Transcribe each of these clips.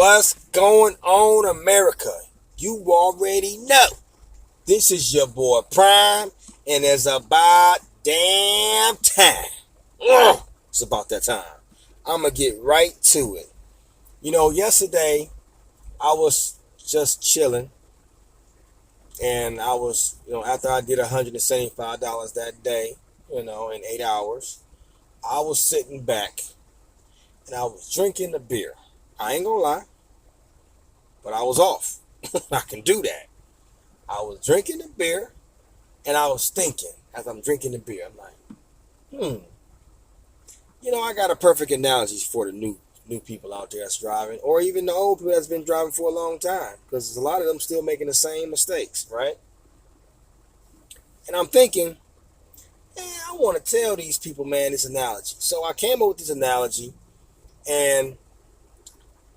What's going on, America? You already know. This is your boy Prime, and it's about damn time. Ugh, it's about that time. I'm going to get right to it. Yesterday I was just chilling, and I was, after I did $175 that day, in 8 hours, I was sitting back and I was drinking the beer. I ain't gonna lie, but I was off. I can do that. I was drinking the beer and I was thinking as I'm drinking the beer, I'm like, I got a perfect analogy for the new people out there that's driving, or even the old people that's been driving for a long time, because a lot of them still making the same mistakes, right? And I'm thinking, I want to tell these people, man, this analogy. So I came up with this analogy, and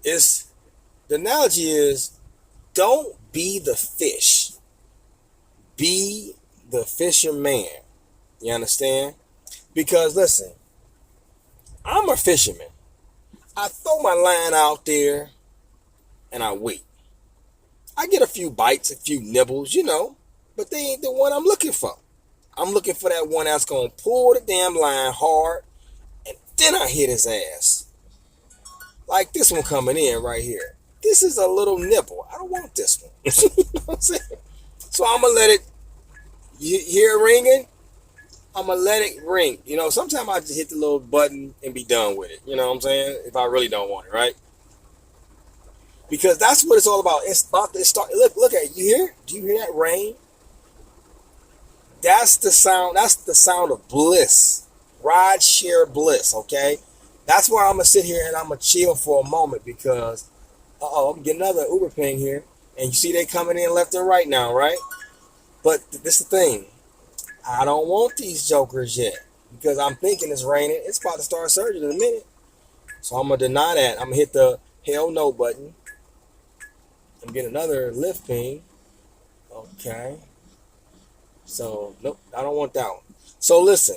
the analogy is, don't be the fish, be the fisherman. You understand? Because listen, I'm a fisherman. I throw my line out there and I wait. I get a few bites, a few nibbles, but they ain't the one I'm looking for. I'm looking for that one that's going to pull the damn line hard, and then I hit his ass. Like this one coming in right here. This is a little nibble. I don't want this one. You know what I'm saying? So I'm going to let it, you hear it ringing? I'm going to let it ring. Sometimes I just hit the little button and be done with it. You know what I'm saying? If I really don't want it, right? Because that's what it's all about. It's about to start. Look at it. You hear? Do you hear that rain? That's the sound. That's the sound of bliss. Ride share bliss, okay? That's why I'm going to sit here and I'm going to chill for a moment, because, I'm getting another Uber ping here. And you see they coming in left and right now, right? But this is the thing. I don't want these jokers yet, because I'm thinking it's raining. It's about to start surging in a minute. So I'm going to deny that. I'm going to hit the hell no button. I'm getting another Lyft ping. Okay. So, nope, I don't want that one. So listen.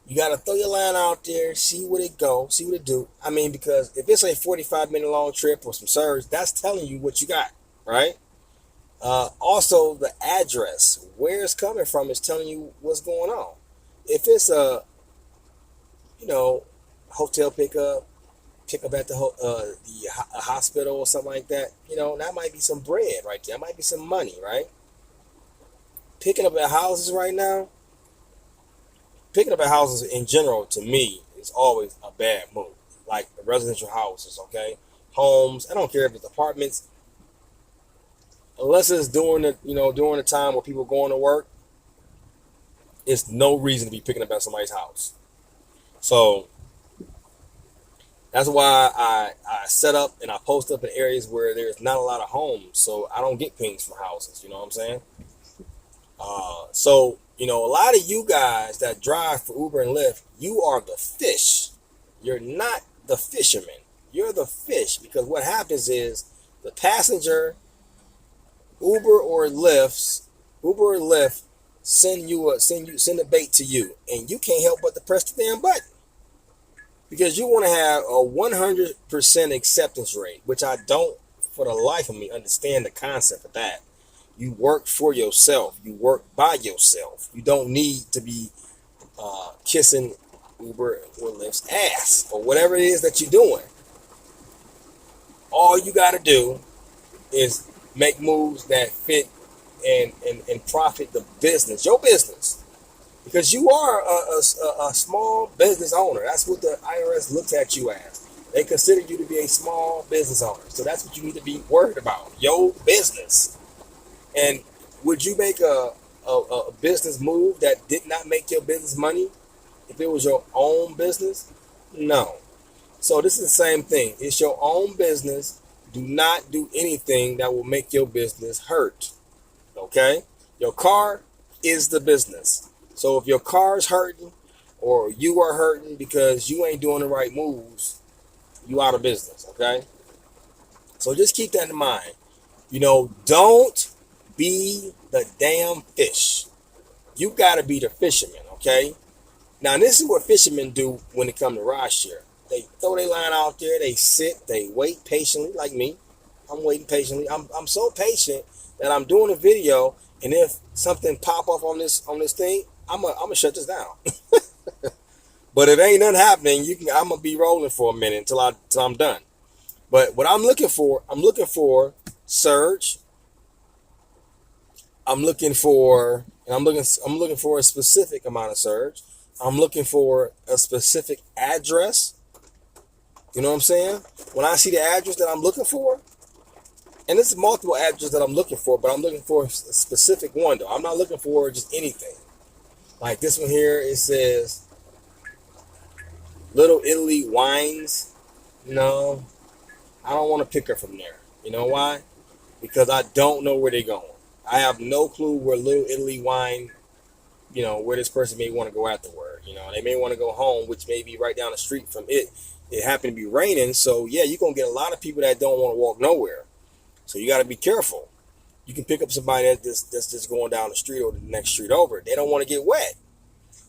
You got to throw your line out there, see what it go, see what it do. I mean, because if it's a 45-minute long trip or some surge, that's telling you what you got, right? Also, the address, where it's coming from, is telling you what's going on. If it's a, hotel pickup at the hospital or something like that, that might be some bread right there. That might be some money, right? Picking up at houses right now, picking up at houses in general, to me, is always a bad move. Like residential houses, okay? Homes, I don't care if it's apartments, unless it's during the time where people are going to work, it's no reason to be picking up at somebody's house. So that's why I set up and I post up in areas where there's not a lot of homes, so I don't get pings from houses. You know what I'm saying? So a lot of you guys that drive for Uber and Lyft, you are the fish. You're not the fisherman. You're the fish, because what happens is the passenger, Uber or Lyft send a bait to you, and you can't help but to press the damn button, because you want to have a 100% acceptance rate, which I don't, for the life of me, understand the concept of that. You work for yourself. You work by yourself. You don't need to be kissing Uber or Lyft's ass or whatever it is that you're doing. All you got to do is make moves that fit and profit the business, your business. Because you are a small business owner. That's what the IRS looks at you as. They consider you to be a small business owner. So that's what you need to be worried about, your business. And would you make a business move that did not make your business money if it was your own business? No. So this is the same thing. It's your own business. Do not do anything that will make your business hurt. Okay? Your car is the business. So if your car is hurting, or you are hurting because you ain't doing the right moves, you out of business. Okay? So just keep that in mind. Don't be the damn fish. You got to be the fisherman, okay? Now, this is what fishermen do when it comes to rideshare. They throw their line out there. They sit. They wait patiently, like me. I'm waiting patiently. I'm so patient that I'm doing a video, and if something pop off on this thing, I'm gonna shut this down. But if ain't nothing happening, I'm gonna be rolling for a minute until I'm done. But what I'm looking for surge. I'm looking for a specific amount of surge. I'm looking for a specific address. You know what I'm saying? When I see the address that I'm looking for, and it's multiple addresses that I'm looking for, but I'm looking for a specific one though. I'm not looking for just anything. Like this one here, it says Little Italy Wines. No, I don't want to pick her from there. You know why? Because I don't know where they're going. I have no clue where Little Italy Wine, where this person may want to go afterward. They may want to go home, which may be right down the street from it. It happened to be raining, so yeah, you're going to get a lot of people that don't want to walk nowhere. So you got to be careful. You can pick up somebody that's just going down the street or the next street over. They don't want to get wet.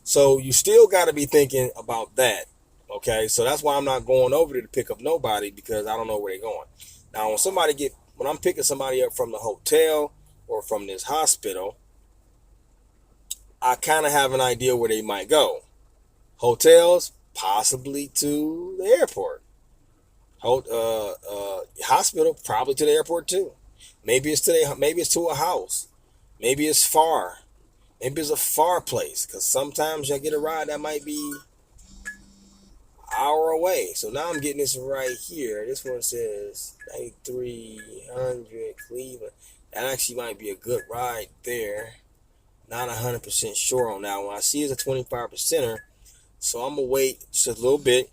So you still got to be thinking about that. Okay, so that's why I'm not going over there to pick up nobody, because I don't know where they're going. Now, when I'm picking somebody up from the hotel or from this hospital, I kind of have an idea where they might go. Hotels, possibly to the airport. Hospital, probably to the airport too. Maybe it's to a house. Maybe it's far. Maybe it's a far place, because sometimes you get a ride that might be an hour away. So now I'm getting this right here. This one says 9300 Cleveland. That actually might be a good ride there. Not 100% sure on that one. I see it's a 25%er. So I'm going to wait just a little bit,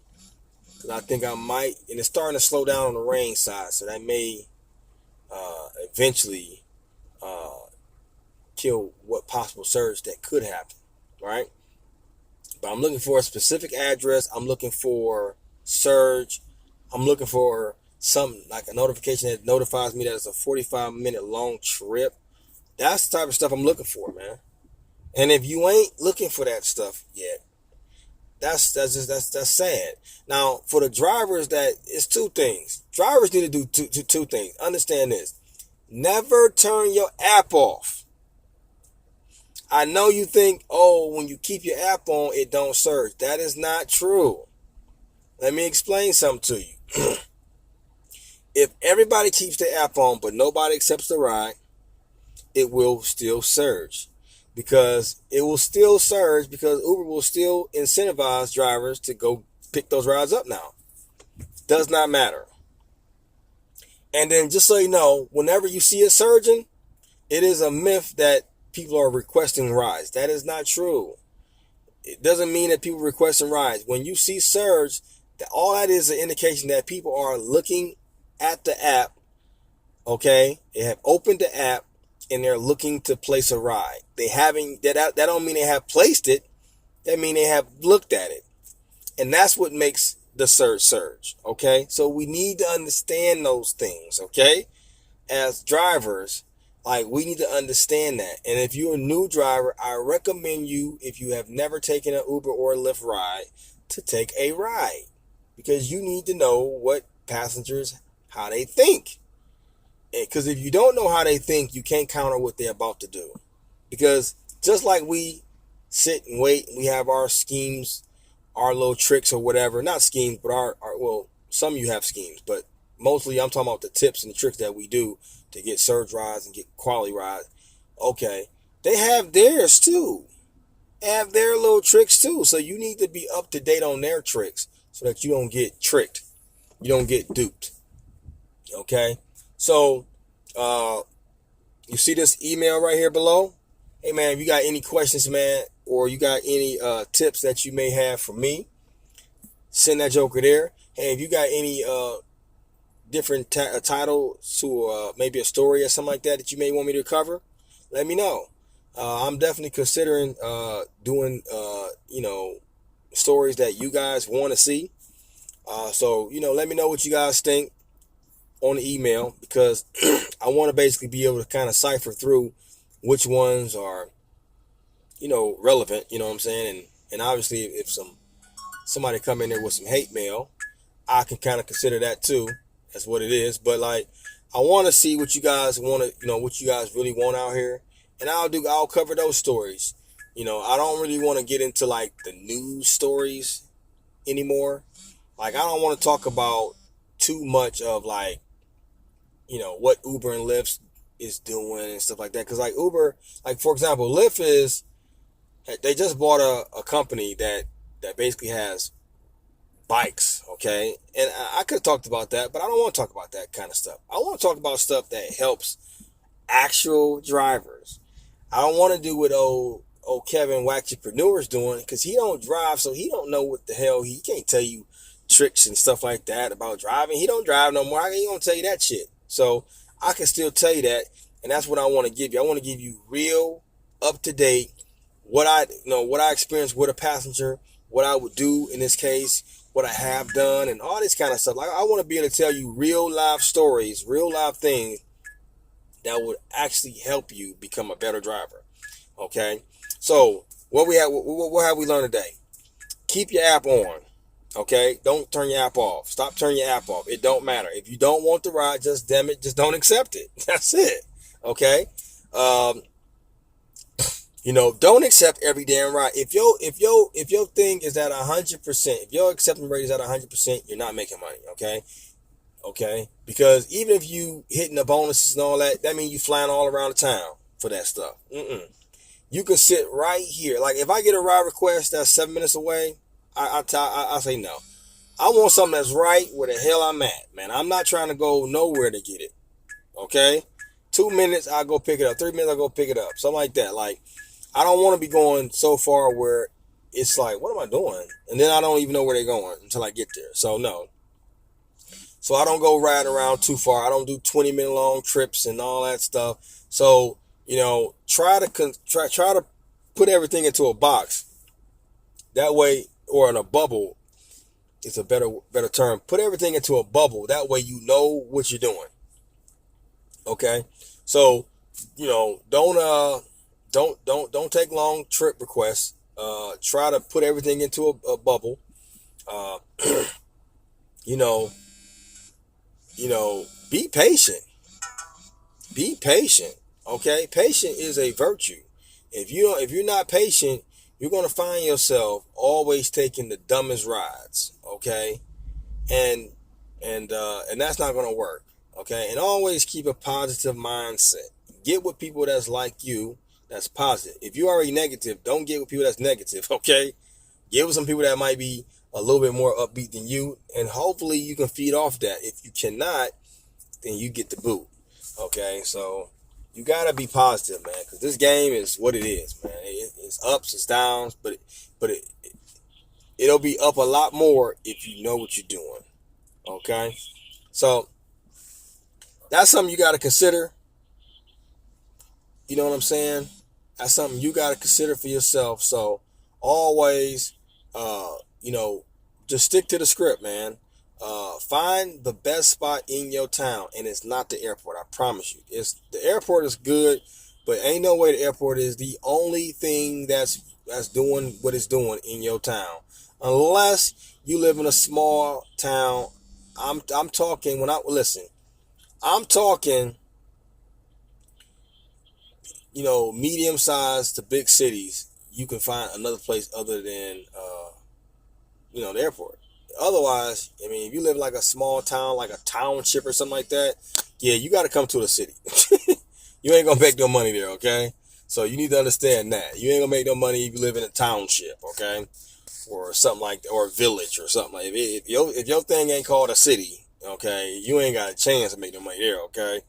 because I think I might, and it's starting to slow down on the rain side, so that may eventually kill what possible surge that could happen, right? But I'm looking for a specific address. I'm looking for surge. I'm looking for something like a notification that notifies me that it's a 45-minute long trip. That's the type of stuff I'm looking for, man. And if you ain't looking for that stuff yet, that's sad. Now, for the drivers, it's two things. Drivers need to do two things. Understand this. Never turn your app off. I know you think, when you keep your app on, it don't surge. That is not true. Let me explain something to you. If everybody keeps the app on, but nobody accepts the ride, it will still surge. Because it will still surge, because Uber will still incentivize drivers to go pick those rides up now. Does not matter. And then just so you know, whenever you see it surging, it is a myth that people are requesting rides. That is not true. It doesn't mean that people are requesting rides. When you see surge, all that is an indication that people are looking at the app. Okay, they have opened the app and they're looking to place a ride. That don't mean they have placed it. That mean they have looked at it, and that's what makes the surge. Okay, so we need to understand those things. Okay, as drivers. Like, we need to understand that. And if you're a new driver, I recommend you, if you have never taken an Uber or a Lyft ride, to take a ride. Because you need to know what passengers, how they think. Because if you don't know how they think, you can't counter what they're about to do. Because just like we sit and wait, we have our schemes, our little tricks or whatever. Not schemes, but some of you have schemes. But mostly I'm talking about the tips and the tricks that we do to get surge rides and get quality rides. Okay, they have theirs too. They have their little tricks too. So you need to be up to date on their tricks so that you don't get tricked. You don't get duped. Okay, so you see this email right here below? Hey man, if you got any questions, man, or you got any tips that you may have for me, send that joker there. Hey, if you got any different title to maybe a story or something like that you may want me to cover, let me know. I'm definitely considering doing stories that you guys want to see. So let me know what you guys think on the email, because I want to basically be able to kind of cipher through which ones are relevant, you know what I'm saying, and obviously if some somebody come in there with some hate mail, I can kind of consider that too. That's what it is. But like, I want to see what you guys want to, what you guys really want out here, and I'll cover those stories. I don't really want to get into like the news stories anymore. Like, I don't want to talk about too much of like, what Uber and Lyft is doing and stuff like that. Because like Uber, like for example, Lyft they just bought a company that basically has bikes, okay? And I could have talked about that, but I don't want to talk about that kind of stuff. I want to talk about stuff that helps actual drivers. I don't want to do what old Kevin Waxypreneur is doing, because he don't drive, so he don't know what the hell. He can't tell you tricks and stuff like that about driving. He don't drive no more. He don't tell you that shit. So I can still tell you that, and that's what I want to give you. I want to give you real, up to date, what I experienced with a passenger, what I would do in this case, what I have done, and all this kind of stuff. Like, I want to be able to tell you real live stories, real live things that would actually help you become a better driver. Okay, so what have we learned today? Keep your app on. Okay, don't turn your app off. Stop turning your app off. It don't matter. If you don't want the ride, just don't accept it. That's it. Okay. Don't accept every damn ride. If your thing is at 100%, if your acceptance rate is at 100%, you're not making money. Okay. Because even if you hitting the bonuses and all that, that means you flying all around the town for that stuff. You can sit right here. Like, if I get a ride request that's 7 minutes away, I say no. I want something that's right where the hell I'm at, man. I'm not trying to go nowhere to get it. Okay? 2 minutes, I'll go pick it up. 3 minutes, I'll go pick it up. Something like that. Like, I don't want to be going so far where it's like, what am I doing? And then I don't even know where they're going until I get there. So, no. So, I don't go riding around too far. I don't do 20-minute long trips and all that stuff. So, try to put everything into a box. That way, or in a bubble, it's a better term. Put everything into a bubble. That way you know what you're doing. Okay? So, don't take long trip requests. Try to put everything into a bubble. Be patient. Be patient. Okay? Patient is a virtue. If you're not patient, you're going to find yourself always taking the dumbest rides, okay? And that's not going to work, okay? And always keep a positive mindset. Get with people that's like you, that's positive. If you're already negative, don't get with people that's negative, okay? Get with some people that might be a little bit more upbeat than you, and hopefully you can feed off that. If you cannot, then you get the boot, okay? So you gotta be positive, man, because this game is what it is, man. It's ups, it's downs, but it'll be up a lot more if you know what you're doing. Okay, so that's something you gotta consider. You know what I'm saying? That's something you gotta consider for yourself. So always, just stick to the script, man. Find the best spot in your town, and it's not the airport. I promise you. The airport is good, but ain't no way the airport is the only thing that's doing what it's doing in your town, unless you live in a small town. I'm talking I'm talking, medium sized to big cities. You can find another place other than the airport. Otherwise, if you live like a small town, like a township or something like that, yeah, you got to come to a city. You ain't gonna make no money there, okay? So you need to understand that you ain't gonna make no money if you live in a township, okay, or something like that, or a village or something like. If your thing ain't called a city, okay, you ain't got a chance to make no money there, okay?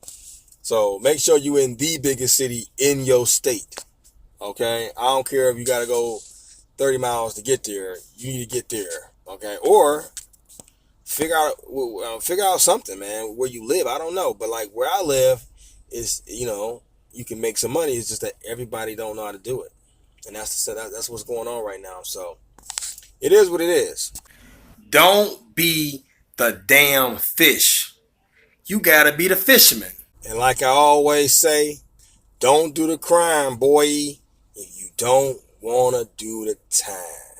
So make sure you in the biggest city in your state, okay? I don't care if you got to go 30 miles to get there. You need to get there. Okay, or figure out something, man, where you live. I don't know, but like where I live is, you can make some money. It's just that everybody don't know how to do it, and that's what's going on right now. So it is what it is. Don't be the damn fish. You gotta be the fisherman. And like I always say, don't do the crime, boy, if you don't wanna do the time.